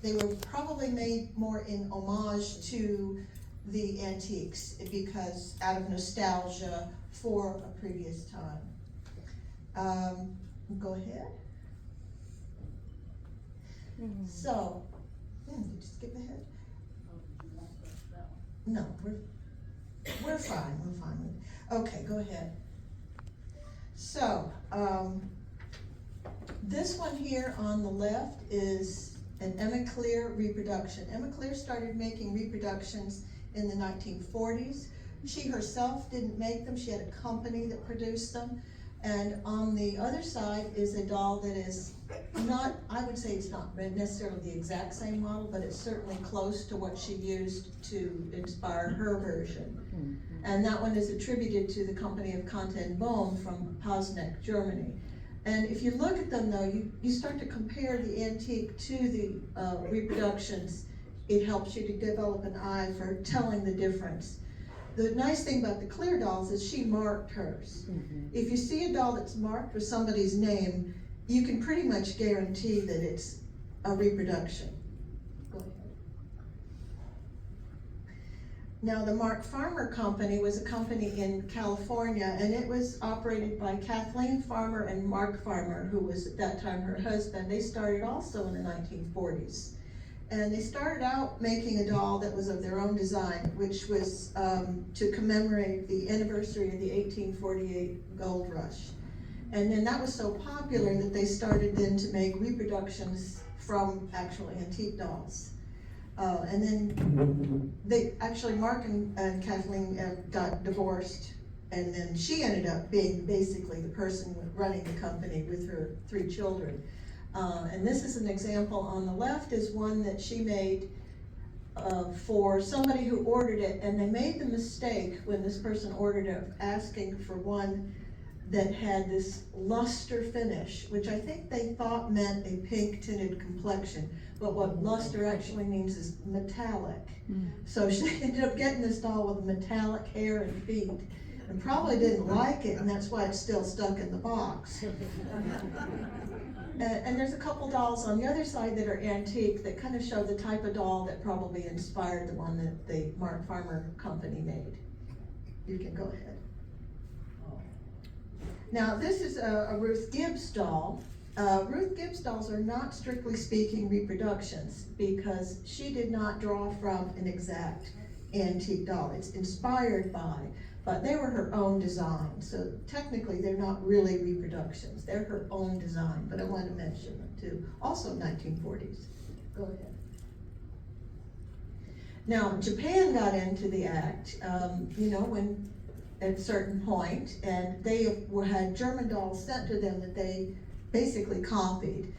they were probably made more in homage to the antiques, because out of nostalgia for a previous time. Go ahead. So, did you skip ahead? No, we're fine. Okay, go ahead. So, this one here on the left is an Emma Clear reproduction. Emma Clear started making reproductions in the 1940s. She herself didn't make them, she had a company that produced them. And on the other side is a doll that is not, I would say it's not necessarily the exact same model, but it's certainly close to what she used to inspire her version. And that one is attributed to the company of Conte & Bohm from Pasneck, Germany. And if you look at them though, you start to compare the antique to the reproductions. It helps you to develop an eye for telling the difference. The nice thing about the Clear dolls is she marked hers. If you see a doll that's marked with somebody's name, you can pretty much guarantee that it's a reproduction. Go ahead. Now the Mark Farmer Company was a company in California, and it was operated by Kathleen Farmer and Mark Farmer, who was at that time her husband. They started also in the 1940s. And they started out making a doll that was of their own design, which was to commemorate the anniversary of the 1848 gold rush. And then that was so popular that they started then to make reproductions from actual antique dolls. And then they actually, Mark and Kathleen got divorced, and then she ended up being basically the person running the company with her 3 children. And this is an example on the left, is one that she made for somebody who ordered it, and they made the mistake when this person ordered it, asking for one that had this luster finish, which I think they thought meant a pink tinted complexion, but what luster actually means is metallic. So she ended up getting this doll with metallic hair and feet, and probably didn't like it, and that's why it's still stuck in the box. And there's a couple dolls on the other side that are antique that kind of show the type of doll that probably inspired the one that the Mark Farmer Company made. You can go ahead. Now this is a Ruth Gibbs doll. Ruth Gibbs dolls are not strictly speaking reproductions, because she did not draw from an exact antique doll. It's inspired by, but they were her own design. So technically they're not really reproductions. They're her own design, but I wanted to mention them too. Also 1940s. Go ahead. Now Japan got into the act, when at a certain point, and they had German dolls sent to them that they basically copied.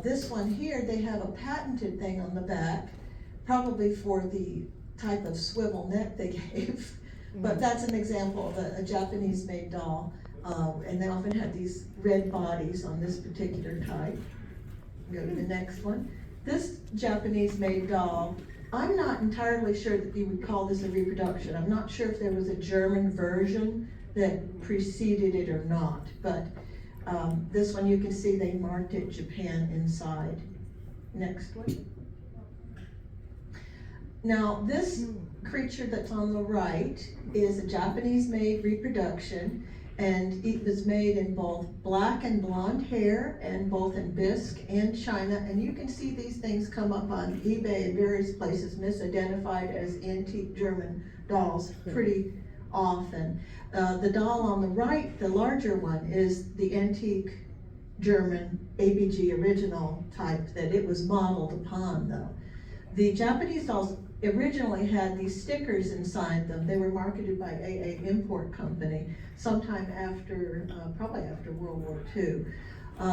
This one here, they have a patented thing on the back, probably for the type of swivel neck they gave. But that's an example of a Japanese-made doll, and they often had these red bodies on this particular type. Go to the next one. This Japanese-made doll, I'm not entirely sure that you would call this a reproduction. I'm not sure if there was a German version that preceded it or not, but this one you can see they marked it Japan inside. Next one. Now this creature that's on the right is a Japanese-made reproduction, and it was made in both black and blonde hair, and both in bisque and china, and you can see these things come up on eBay and various places misidentified as antique German dolls pretty often. The doll on the right, the larger one, is the antique German ABG original type that it was modeled upon though. The Japanese dolls originally had these stickers inside them. They were marketed by AA Import Company sometime after, probably after World War II.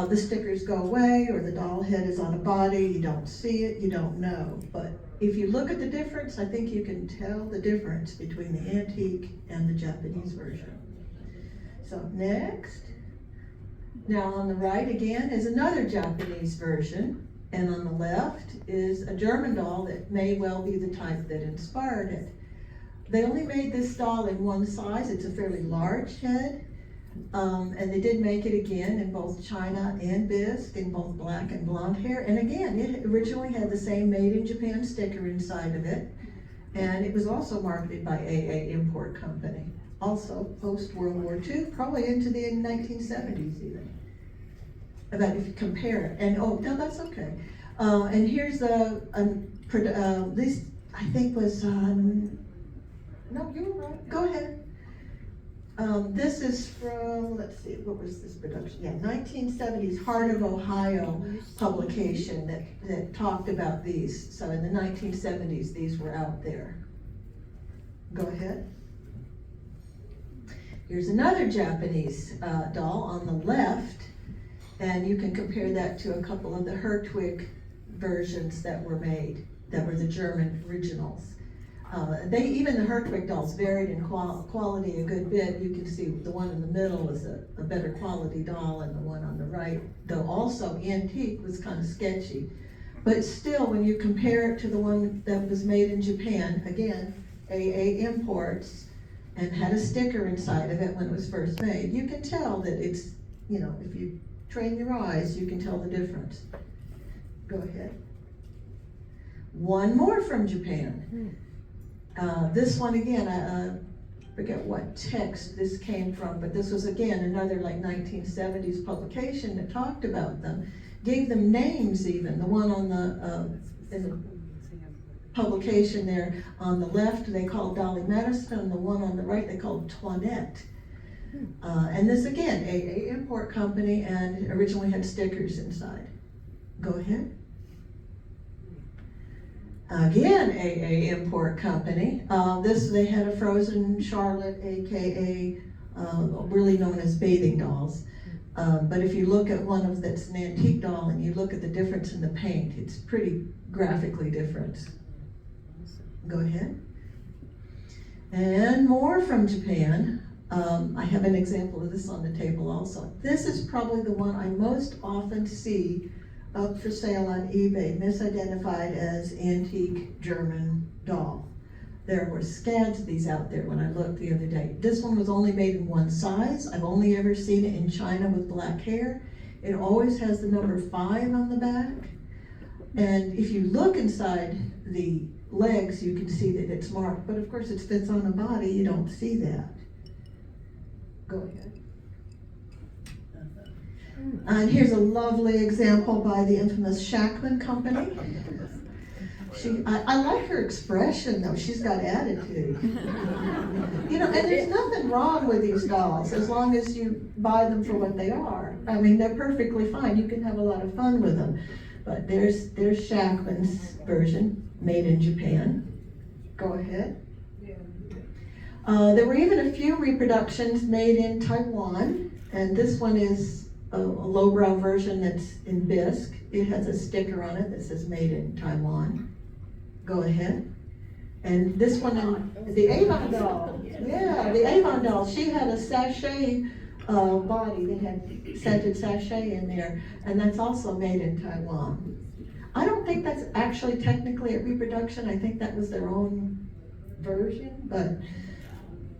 The stickers go away, or the doll head is on a body, you don't see it, you don't know. But if you look at the difference, I think you can tell the difference between the antique and the Japanese version. So next. Now on the right again is another Japanese version. And on the left is a German doll that may well be the type that inspired it. They only made this doll in one size. It's a fairly large head. And they did make it again in both China and Bisque, in both black and blonde hair. And again, it originally had the same Made in Japan sticker inside of it. And it was also marketed by AA Import Company. Also post World War II, probably into the 1970s even. About if you compare it. And oh, no, that's okay. And here's this I think was, no, you were right, go ahead. This is from, let's see, what was this production? Yeah, 1970s Heart of Ohio publication that talked about these. So in the 1970s, these were out there. Go ahead. Here's another Japanese doll on the left, and you can compare that to a couple of the Hertwig versions that were made, that were the German originals. Even the Hertwig dolls varied in quality a good bit. You can see the one in the middle is a better quality doll, and the one on the right, though also antique, was kind of sketchy. But still, when you compare it to the one that was made in Japan, again, AA Imports, and had a sticker inside of it when it was first made, you can tell that it's, you know, if you train your eyes, you can tell the difference. Go ahead. One more from Japan. This one again, I forget what text this came from, but this was again another like 1970s publication that talked about them, gave them names even. The one on in the publication there on the left they called Dolly Madison, and the one on the right they called Toinette. And this again, AA Import Company, and originally had stickers inside. Go ahead. Again, AA Import Company. They had a frozen Charlotte, aka really known as bathing dolls. But if you look at one that's an antique doll and you look at the difference in the paint, it's pretty graphically different. Go ahead. And more from Japan. I have an example of this on the table also. This is probably the one I most often see up for sale on eBay, misidentified as antique German doll. There were scads of these out there when I looked the other day. This one was only made in one size. I've only ever seen it in China with black hair. It always has the number 5 on the back. And if you look inside the legs, you can see that it's marked, but of course it fits on the body, you don't see that. Go ahead. And here's a lovely example by the infamous Shackman Company. I like her expression though, she's got attitude. You know, and there's nothing wrong with these dolls as long as you buy them for what they are. I mean, they're perfectly fine, you can have a lot of fun with them. But there's Shackman's version, made in Japan. Go ahead. There were even a few reproductions made in Taiwan, and this one is a lowbrow version that's in Bisque. It has a sticker on it that says made in Taiwan. Go ahead. And this one, the Avon doll. Yeah, the Avon doll. She had a sachet body. They had scented sachet in there, and that's also made in Taiwan. I don't think that's actually technically a reproduction. I think that was their own version, but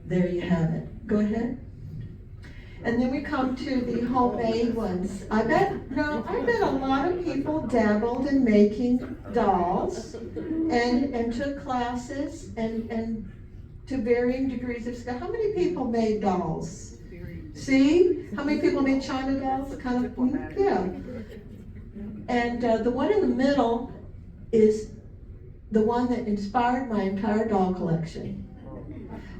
there you have it. Go ahead. And then we come to the homemade ones. I bet a lot of people dabbled in making dolls and took classes and to varying degrees of skill. How many people made dolls? See? How many people made China dolls? Kind of, yeah. And the one in the middle is the one that inspired my entire doll collection.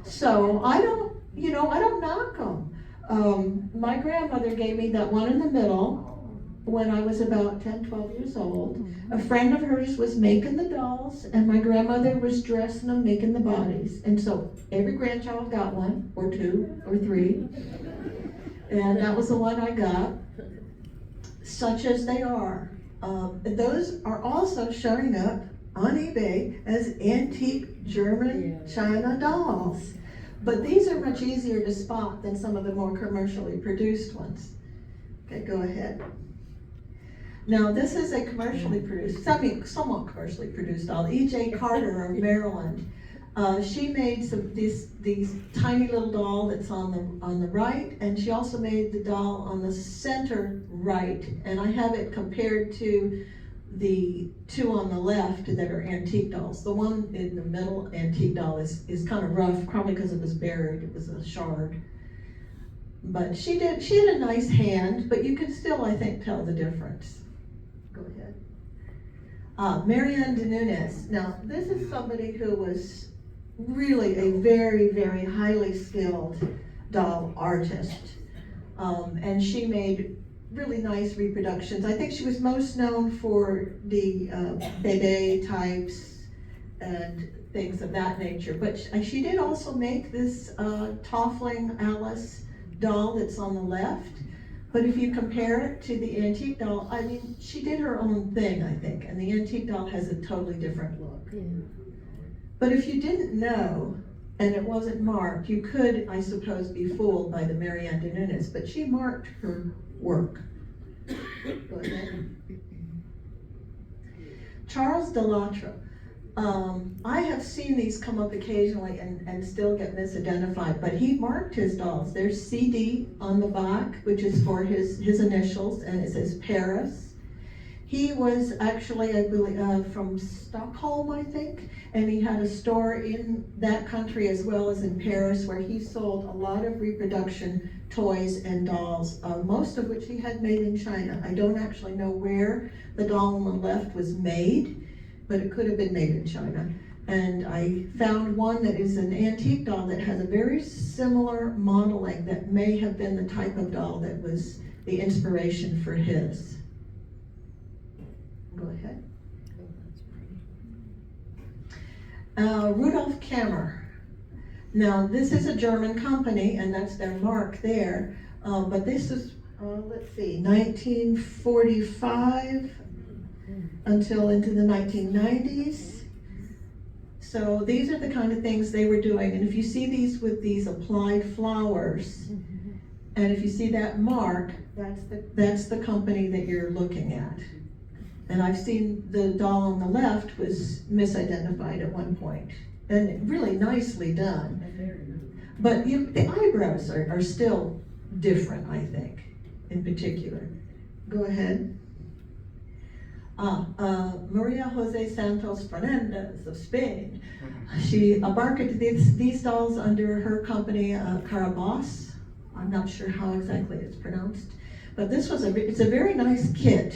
So I don't knock them. My grandmother gave me that one in the middle when I was about 10, 12 years old. A friend of hers was making the dolls, and my grandmother was dressing them, making the bodies. And so every grandchild got one, or 2, or 3. And that was the one I got, such as they are. Those are also showing up on eBay as antique German China dolls. But these are much easier to spot than some of the more commercially produced ones. Okay, go ahead. Now this is a commercially produced, somewhat commercially produced doll. E.J. Carter of Maryland She made these tiny little doll that's on the right, and she also made the doll on the center right. And I have it compared to the two on the left that are antique dolls. The one in the middle antique doll is kind of rough, probably because it was buried. It was a shard. But she had a nice hand, but you can still, I think, tell the difference. Go ahead. Marianne de Nunes. Now, this is somebody who was really a very, very highly skilled doll artist. And she made really nice reproductions. I think she was most known for the bebe types and things of that nature. But she did also make this Toffling Alice doll that's on the left. But if you compare it to the antique doll, I mean, she did her own thing, I think. And the antique doll has a totally different look. Yeah. But if you didn't know, and it wasn't marked, you could, I suppose, be fooled by the Marianne de Nunes, but she marked her work. Go ahead. Charles Delattre. I have seen these come up occasionally and still get misidentified, but he marked his dolls. There's CD on the back, which is for his initials, and it says Paris. He was actually, I believe, from Stockholm, I think, and he had a store in that country as well as in Paris, where he sold a lot of reproduction toys and dolls, most of which he had made in China. I don't actually know where the doll on the left was made, but it could have been made in China. And I found one that is an antique doll that has a very similar modeling that may have been the type of doll that was the inspiration for his. Go ahead. Rudolf Kammer. Now, this is a German company, and that's their mark there. But this is, let's see, 1945 until into the 1990s. So these are the kind of things they were doing. And if you see these with these applied flowers, and if you see that mark, that's the company that you're looking at. And I've seen the doll on the left was misidentified at one point, and really nicely done. But the eyebrows are still different, I think, in particular. Go ahead. Maria Jose Santos Fernandez of Spain. She marketed these dolls under her company, Carabas. I'm not sure how exactly it's pronounced, but it's a very nice kit.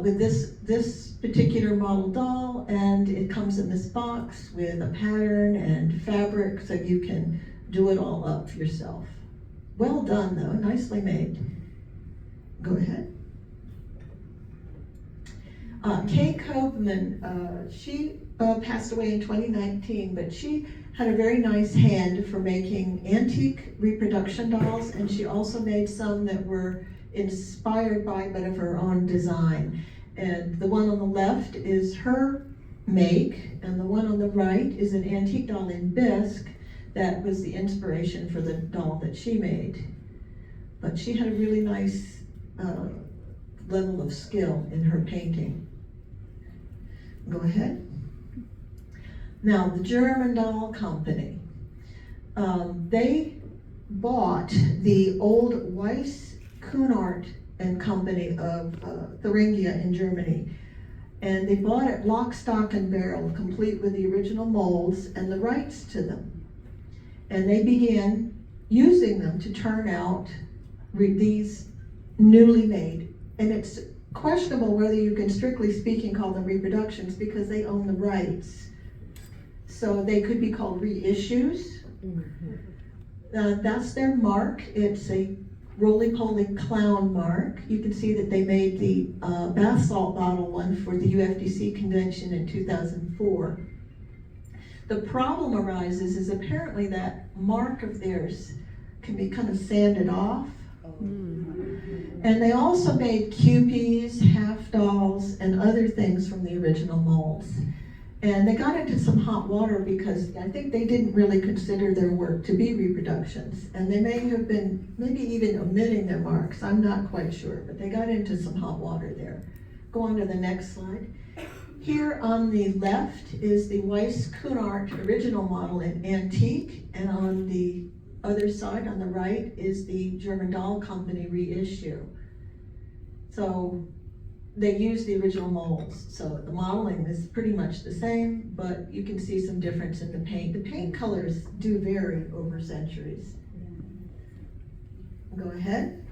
With this particular model doll, and it comes in this box with a pattern and fabric so you can do it all up yourself. Well done though, nicely made. Go ahead. Kay Koopman, she passed away in 2019, but she had a very nice hand for making antique reproduction dolls, and she also made some that were inspired by but of her own design. And the one on the left is her make, and the one on the right is an antique doll in bisque that was the inspiration for the doll that she made. But she had a really nice level of skill in her painting. Go ahead. Now, the German doll company, they bought the old Weiss Kunart and Company of Thuringia in Germany. And they bought it lock, stock, and barrel, complete with the original molds and the rights to them. And they began using them to turn out these newly made. And it's questionable whether you can, strictly speaking, call them reproductions because they own the rights. So they could be called reissues. That's their mark. It's a roly-poly clown mark. You can see that they made the bath salt bottle one for the UFDC convention in 2004. The problem arises is apparently that mark of theirs can be kind of sanded off. And they also made Cupies, half dolls, and other things from the original molds. And they got into some hot water because I think they didn't really consider their work to be reproductions. And they may have been maybe even omitting their marks. I'm not quite sure, but they got into some hot water there. Go on to the next slide. Here on the left is the Weiss Kunart original model in antique, and on the other side, on the right, is the German Doll Company reissue. So they use the original molds, so the modeling is pretty much the same, but you can see some difference in the paint. The paint colors do vary over centuries. Go ahead.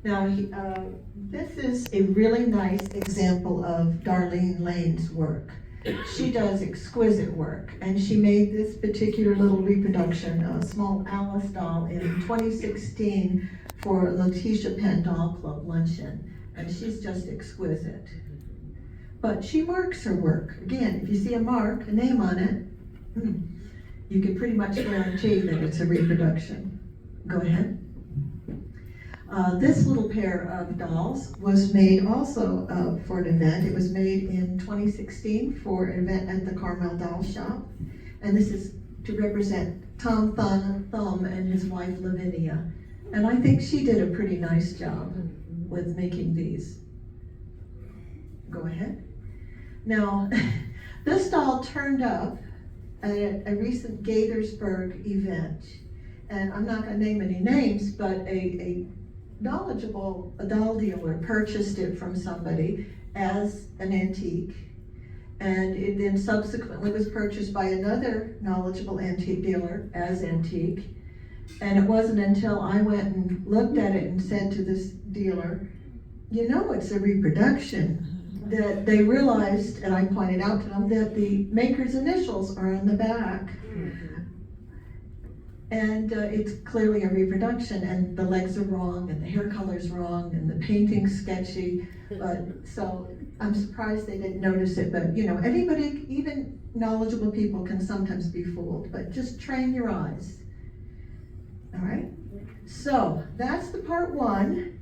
Now, this is a really nice example of Darlene Lane's work. She does exquisite work, and she made this particular little reproduction, a small Alice doll, in 2016 for Letitia Penn Doll Club Luncheon, and she's just exquisite. But she marks her work. Again, if you see a mark, a name on it, you can pretty much guarantee that it's a reproduction. Go ahead. This little pair of dolls was made also for an event. It was made in 2016 for an event at the Carmel Doll Shop. And this is to represent Tom Thumb and his wife Lavinia. And I think she did a pretty nice job with making these. Go ahead. Now, this doll turned up at a recent Gaithersburg event. And I'm not going to name any names, but a knowledgeable doll dealer purchased it from somebody as an antique, and it then subsequently was purchased by another knowledgeable antique dealer as antique. And it wasn't until I went and looked at it and said to this dealer, you know, it's a reproduction, that they realized, and I pointed out to them, that the maker's initials are on the back. And it's clearly a reproduction, and the legs are wrong, and the hair color's wrong, and the painting's sketchy. So I'm surprised they didn't notice it, but you know, anybody, even knowledgeable people, can sometimes be fooled, but just train your eyes. All right? So that's the part one.